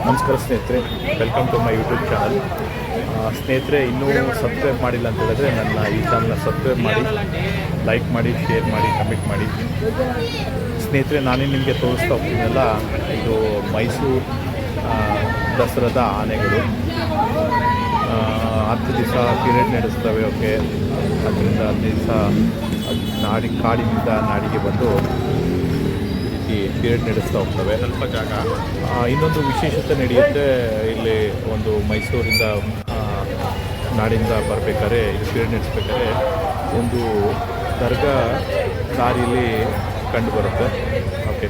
ನಮಸ್ಕಾರ ಸ್ನೇಹಿತರೆ, welcome to my YouTube channel. ಸ್ನೇಹಿತರೆ, ಇನ್ನೂ ಸಬ್ಸ್ಕ್ರೈಬ್ ಮಾಡಿಲ್ಲ ಅಂತ ಹೇಳಿದ್ರೆ ನನ್ನ ಈ ಚಾನಲ್ನ ಸಬ್ಸ್ಕ್ರೈಬ್ ಮಾಡಿ, ಲೈಕ್ ಮಾಡಿ, ಶೇರ್ ಮಾಡಿ, ಕಮೆಂಟ್ ಮಾಡಿ. ಸ್ನೇಹಿತರೆ, ನಾನೇ ನಿಮಗೆ ತೋರಿಸ್ತಾ ಹೋಗ್ತೀನಲ್ಲ, ಇದು ಮೈಸೂರು ದಸರಾದ ಆನೆಗಳು. 10 ದಿವಸ ಪೀರಿಯಡ್ ನಡೆಸ್ತವೆ. ಓಕೆ, ಅದರಿಂದ 15 ದಿವಸ ಕಾಡಿನಿಂದ ನಾಡಿಗೆ ಬಂದು ಈ ಪೀರಿಯಡ್ ನಡೆಸ್ತಾ ಹೋಗ್ತವೆ. ಸ್ವಲ್ಪ ಜಾಗ ಇನ್ನೊಂದು ವಿಶೇಷತೆ ನಡೆಯುತ್ತೆ ಇಲ್ಲಿ. ಒಂದು ಮೈಸೂರಿಂದ ನಾಡಿಂದ ಬರಬೇಕಾದ್ರೆ, ಇದು ಪೀರಿಯಡ್ ನಡೆಸ್ಬೇಕಾದ್ರೆ ಒಂದು ದರ್ಗಾ ದಾರಿಯಲ್ಲಿ ಕಂಡುಬರುತ್ತೆ. ಓಕೆ,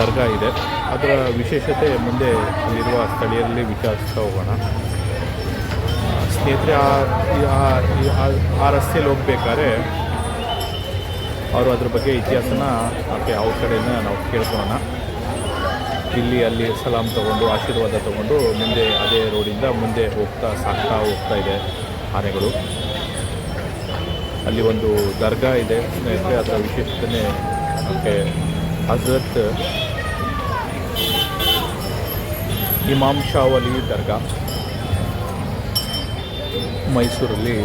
ದರ್ಗಾ ಇದೆ. ಅದರ ವಿಶೇಷತೆ ಮುಂದೆ ಇಲ್ಲಿರುವ ಸ್ಥಳೀಯರಲ್ಲಿ ವಿಚಾರಿಸ್ತಾ ಹೋಗೋಣ. ಸ್ನೇಹಿತರೆ, ಆ ರಸ್ತೆಯಲ್ಲಿ ಹೋಗ್ಬೇಕಾದ್ರೆ ಅವರು ಅದ್ರ ಬಗ್ಗೆ ಇತಿಹಾಸನ ಅವ್ರ ಕಡೆಯಿಂದ ನಾವು ಕೇಳ್ಕೊಳ್ಳೋಣ. ಇಲ್ಲಿ ಅಲ್ಲಿ ಸಲಾಮ್ ತೊಗೊಂಡು, ಆಶೀರ್ವಾದ ತೊಗೊಂಡು ಮುಂದೆ ಅದೇ ರೋಡಿಂದ ಮುಂದೆ ಸಾಗ್ತಾ ಹೋಗ್ತಾ ಇದೆ ಆನೆಗಳು. ಅಲ್ಲಿ ಒಂದು ದರ್ಗಾ ಇದೆ ಸ್ನೇಹಿತರೆ. ಅದರ ವಿಶೇಷತೆ ಹಜರತ್ ಇಮಾಮ್ ಶಾ ವಲಿ ದರ್ಗಾ ಮೈಸೂರಲ್ಲಿ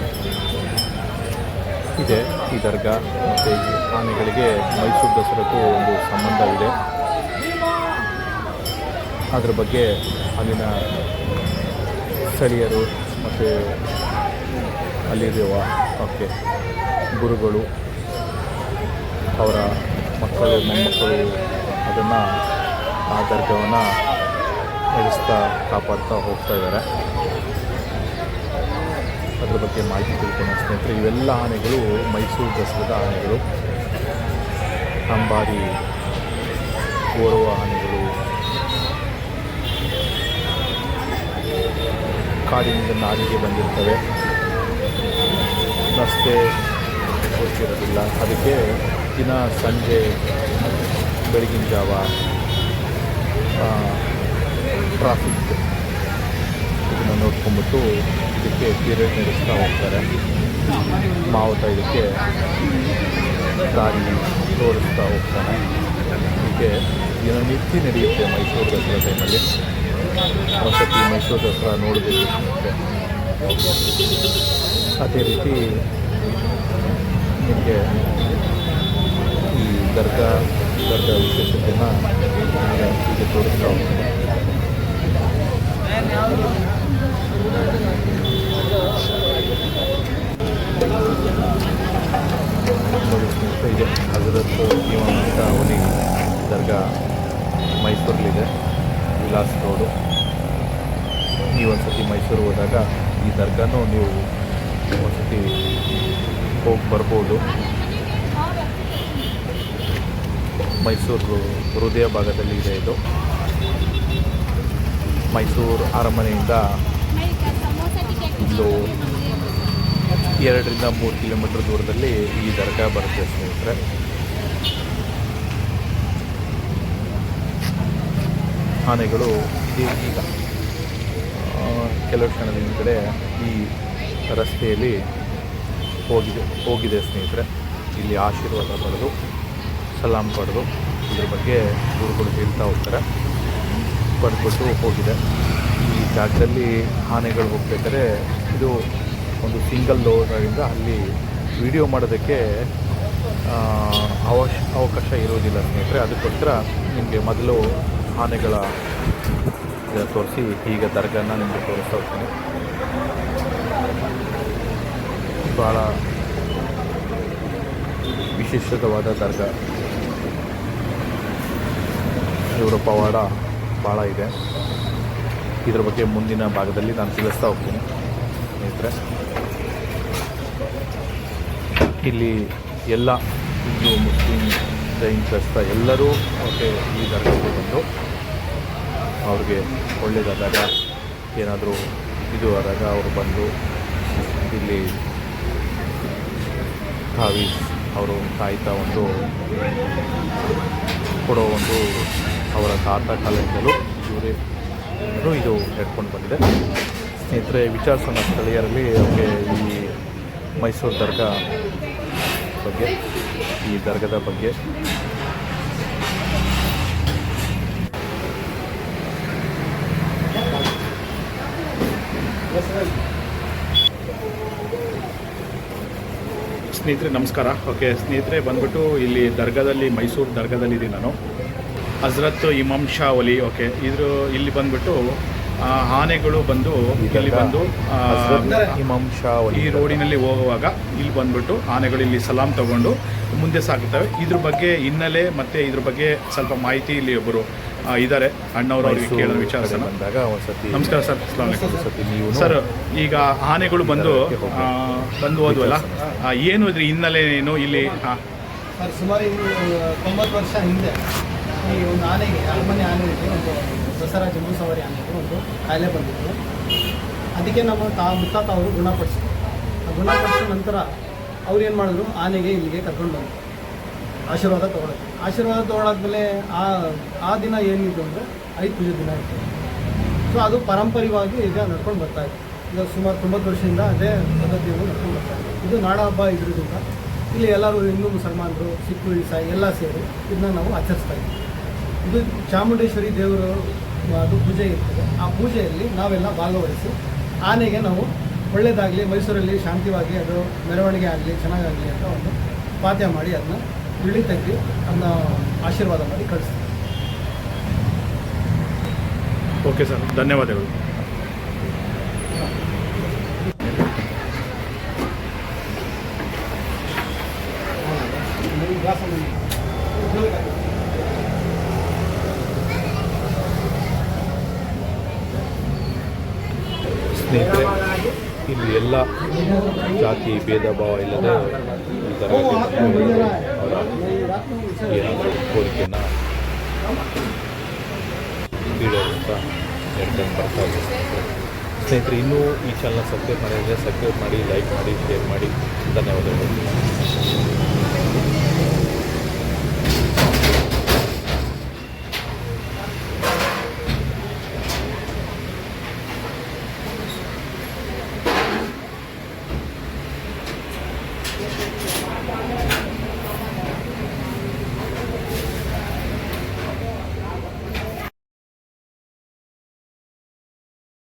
ಇದೆ. ಈ ದರ್ಗಾ ಮತ್ತು ಈ ಆನೆಗಳಿಗೆ ಮೈಸೂರು ದಸರಾಕ್ಕೂ ಒಂದು ಸಂಬಂಧವಿದೆ. ಅದರ ಬಗ್ಗೆ ಅಲ್ಲಿನ ಸ್ಥಳೀಯರು ಮತ್ತು ಅಲ್ಲಿರುವ ಗುರುಗಳು, ಅವರ ಮಕ್ಕಳು, ಮೊಮ್ಮಕ್ಕಳು ಅದನ್ನು ಆ ದರ್ಗವನ್ನು ನಡೆಸ್ತಾ ಕಾಪಾಡ್ತಾ ಹೋಗ್ತಾ ಇದ್ದಾರೆ. ಅದರ ಬಗ್ಗೆ ಮಾಹಿತಿ ತಿಳ್ಕೊಳ್ಳೋಣ ಸ್ನೇಹಿತರೆ. ಇವೆಲ್ಲ ಆನೆಗಳು ಮೈಸೂರು ದಸರಾದ ಆನೆಗಳು. ಅಂಬಾರಿ ಓರುವ ಆನೆಗಳು, ಕಾಡಿನಿಂದ ನಾಡಿಗೆ ಬಂದಿರ್ತವೆ. ರಸ್ತೆ ಗೊತ್ತಿರೋದಿಲ್ಲ, ಅದಕ್ಕೆ ದಿನ ಸಂಜೆ ಬೆಳಗಿನ ಜಾವ ಟ್ರಾಫಿಕ್ ಇದನ್ನು ನೋಡ್ಕೊಂಬಿಟ್ಟು ಇದಕ್ಕೆ ಪೀರಿಯಡ್ ನಡೆಸ್ತಾ ಹೋಗ್ತಾರೆ. ಮಾವುತ ಇದಕ್ಕೆ ದಾರಿ ತೋರಿಸ್ತಾ ಹೋಗ್ತಾನೆ. ಹೀಗೆ ದಿನನಿತ್ಯ ನಡೆಯುತ್ತೆ ಮೈಸೂರು ದಸರಾ ಟೈಮಲ್ಲಿ. ಒಂದ್ಸತಿ ಮೈಸೂರು ದಸರಾ ನೋಡಬೇಕು ಸ್ನೇಹಿತರೆ. ಅದೇ ರೀತಿ ನಿಮಗೆ ಈ ದರ್ಗಾ ವಿಶೇಷತೆಯನ್ನು ಹೀಗೆ ತೋರಿಸ್ತಾ ಹೋಗ್ತಾರೆ. ನೋಡಿ ಸ್ನೇಹಿತರೆ, ಇದೆ ಹಜರತ್ ಇಮಾಮ್ ಶಾ ವಲಿ ದರ್ಗಾ ಮೈಸೂರಲ್ಲಿದೆ, ವಿಲಾಸ್ ರೋಡು. ನೀವೊಂದ್ಸತಿ ಮೈಸೂರು ಹೋದಾಗ ಈ ದರ್ಗಾನೂ ನೀವು ಒಂದ್ಸತಿ ಹೋಗಿ ಬರ್ಬೋದು. ಮೈಸೂರು ಹೃದಯ ಭಾಗದಲ್ಲಿ ಇದೆ ಇದು. ಮೈಸೂರು ಅರಮನೆಯಿಂದ ಇಲ್ಲೂ 2 ರಿಂದ 3 ಕಿಲೋಮೀಟರ್ ದೂರದಲ್ಲಿ ಈ ದರ್ಗಾ ಬರುತ್ತೆ ಸ್ನೇಹಿತರೆ. ಆನೆಗಳು ಈಗ ಕೆಲವು ಕ್ಷಣದ ಹಿಂದ್ಗಡೆ ಈ ರಸ್ತೆಯಲ್ಲಿ ಹೋಗಿದೆ ಸ್ನೇಹಿತರೆ. ಇಲ್ಲಿ ಆಶೀರ್ವಾದ ಪಡೆದು, ಸಲಾಮ್ ಪಡೆದು, ಇದ್ರ ಬಗ್ಗೆ ಗುರುಗಳು ಹೇಳ್ತಾ ಹೋಗ್ತಾರೆ. ಪಡೆದ್ಬಿಟ್ಟು ಹೋಗಿದೆ. ಈ ಜಾಗದಲ್ಲಿ ಆನೆಗಳು ಹೋಗ್ಬೇಕಾದ್ರೆ ಇದು ಒಂದು ಸಿಂಗಲ್ ರೋಡರಿಂದ ಅಲ್ಲಿ ವಿಡಿಯೋ ಮಾಡೋದಕ್ಕೆ ಅವಕಾಶ ಇರೋದಿಲ್ಲ ಸ್ನೇಹಿತರೆ. ಅದಕ್ಕೋಸ್ಕರ ನಿಮಗೆ ಮೊದಲು ಆನೆಗಳ ತೋರಿಸಿ ಈಗ ದರ್ಗಾನ ನಿಮಗೆ ತೋರಿಸ್ತಾ ಹೋಗ್ತೀನಿ. ಭಾಳ ವಿಶೇಷವಾದ ದರ್ಗಾ. ಇವರ ಪವಾಡ ಭಾಳ ಇದೆ. ಇದರ ಬಗ್ಗೆ ಮುಂದಿನ ಭಾಗದಲ್ಲಿ ನಾನು ತಿಳಿಸ್ತಾ ಹೋಗ್ತೀನಿ ಸ್ನೇಹಿತರೆ. ಇಲ್ಲಿ ಎಲ್ಲ ಹಿಂದೂ, ಮುಸ್ಲಿಂ, ಜೈನ್, ಕ್ರೈಸ್ತ ಎಲ್ಲರೂ ಈ ದರ್ಗಾಗೆ ಬಂದು ಅವ್ರಿಗೆ ಒಳ್ಳೆಯದಾದಾಗ, ಏನಾದರೂ ಇದು ಆದಾಗ ಅವರು ಬಂದು ಇಲ್ಲಿ ತಾವೀಸ್ ಅವರು ಕಾಯ್ತಾ ಒಂದು ಕೊಡೋ ಒಂದು ಅವರ ತಾತ ಕಾಲದಿಂದಲೂ ಇದು ನಡ್ಕೊಂಡು ಬಂದಿದೆ ಸ್ನೇಹಿತರೆ. ವಿಚಾರಿಸೋಣ ಸ್ಥಳೀಯರಲ್ಲಿ ಈ ಮೈಸೂರು ದರ್ಗಾ ಬಗ್ಗೆ, ಈ ದರ್ಗಾದ ಬಗ್ಗೆ. ಸ್ನೇಹಿತರೆ ನಮಸ್ಕಾರ. ಓಕೆ ಸ್ನೇಹಿತರೆ, ಬಂದ್ಬಿಟ್ಟು ಇಲ್ಲಿ ದರ್ಗಾದಲ್ಲಿ, ಮೈಸೂರು ದರ್ಗಾದಲ್ಲಿ ಇದ್ದೀನಿ ನಾನು. ಹಜರತ್ ಇಮಾಮ್ ಶಾ ವಲಿ. ಓಕೆ, ಇಲ್ಲಿ ಬಂದ್ಬಿಟ್ಟು ಆನೆಗಳು ಬಂದು ಇಲ್ಲಿ ಬಂದು ಇಮಾಮ್ ಶಾ ವಲಿ ಈ ರೋಡಿನಲ್ಲಿ ಹೋಗುವಾಗ ಇಲ್ಲಿ ಬಂದ್ಬಿಟ್ಟು ಆನೆಗಳು ಇಲ್ಲಿ ಸಲಾಂ ತಗೊಂಡು ಮುಂದೆ ಸಾಗುತ್ತವೆ. ಇದ್ರ ಬಗ್ಗೆ ಹಿನ್ನೆಲೆ ಮತ್ತು ಇದ್ರ ಬಗ್ಗೆ ಸ್ವಲ್ಪ ಮಾಹಿತಿ ಇಲ್ಲಿ ಒಬ್ಬರು ಇದ್ದಾರೆ, ಅಣ್ಣವರು, ಅವರಿಗೆ ಕೇಳೋ ವಿಚಾರ ಬಂದಾಗ ಒಂದ್ಸತಿ. ನಮಸ್ಕಾರ ಸರ್. ನೀವು ಸರ್, ಈಗ ಆನೆಗಳು ಬಂದು ಹೋದ್ವಲ್ಲ, ಏನು ಇದ್ರ ಹಿನ್ನೆಲೆ ಏನು ಇಲ್ಲಿ? ಸರ್, ಸುಮಾರು 90 ವರ್ಷ ಹಿಂದೆ ಈ ಒಂದು ಆನೆಗೆ, ಅರಮನೆ ಆನೆಗೆ, ಒಂದು ದಸರಾ ಜಂಬೂ ಸವಾರಿ ಆನೆಗೆ ಒಂದು ಕಾಯಿಲೆ ಬಂದಿತ್ತು. ಅದಕ್ಕೆ ನಮ್ಮ ಮುತ್ತಾತ ಅವರು ಗುಣಪಡಿಸಿದ್ರು. ಗುಣಪಡಿಸಿದ ನಂತರ ಅವ್ರು ಏನು ಮಾಡಿದ್ರು, ಆನೆಗೆ ಇಲ್ಲಿಗೆ ಕರ್ಕೊಂಡು ಬಂದರು ಆಶೀರ್ವಾದ ತೊಗೊಳಾದ್ಮೇಲೆ ಆ ದಿನ ಏನಿತ್ತು ಅಂದರೆ 5 ಪೂಜೆ ದಿನ ಇತ್ತು. ಸೊ ಅದು ಪಾರಂಪರಿಕವಾಗಿ ಈಗ ನಡ್ಕೊಂಡು ಬರ್ತಾಯಿದೆ. ಈಗ ಸುಮಾರು 90 ವರ್ಷದಿಂದ ಅದೇ ಪದ್ಧತಿಯನ್ನು ನಡ್ಕೊಂಡು ಬರ್ತಾಯಿದೆ. ಇದು ನಾಡ ಹಬ್ಬ ಇದ್ರಿಂದ ಇಲ್ಲಿ ಎಲ್ಲರೂ, ಹಿಂದೂ ಮುಸಲ್ಮಾನರು, ಸಿಖ್ಖು, ಇಸಾಯಿ ಎಲ್ಲ ಸೇರಿ ಇದನ್ನ ನಾವು ಆಚರಿಸ್ತಾ ಇದ್ದೀವಿ. ಇದು ಚಾಮುಂಡೇಶ್ವರಿ ದೇವರು ಅದು ಪೂಜೆ ಇರ್ತದೆ. ಆ ಪೂಜೆಯಲ್ಲಿ ನಾವೆಲ್ಲ ಭಾಗವಹಿಸಿ ಆನೆಗೆ ನಾವು ಒಳ್ಳೆಯದಾಗಲಿ, ಮೈಸೂರಲ್ಲಿ ಶಾಂತಿವಾಗಿ ಅದು ಮೆರವಣಿಗೆ ಆಗಲಿ, ಚೆನ್ನಾಗಾಗಲಿ ಅಂತ ಒಂದು ಪಾತ್ಯ ಮಾಡಿ ಅದನ್ನ ಬಿಳಿ ತೆಗೆದು ಅದನ್ನ ಆಶೀರ್ವಾದ ಮಾಡಿ ಕಳಿಸ್ತೀವಿ. ಓಕೆ ಸರ್, ಧನ್ಯವಾದಗಳು. ಸ್ನೇಹಿತರೆ, ಇಲ್ಲಿ ಎಲ್ಲ ಜಾತಿ ಭೇದ ಭಾವ ಇಲ್ಲದೆ ಈ ಥರ ಅವರ ಏನಾದರೂ ಕೋರಿಕೆಯನ್ನು ಈಡೇರಿಸ್ತಾ ನಡ್ಕೊಂಡು ಬರ್ತಾ ಇದೆ. ಸ್ನೇಹಿತರೆ, ಇನ್ನೂ ಈ ಚಾನಲ್ನ ಸಬ್ಸ್ಕ್ರೈಬ್ ಮಾಡಿದರೆ ಸಬ್ಸ್ಕ್ರೈಬ್ ಮಾಡಿ, ಲೈಕ್ ಮಾಡಿ, ಶೇರ್ ಮಾಡಿ. ಧನ್ಯವಾದಗಳು.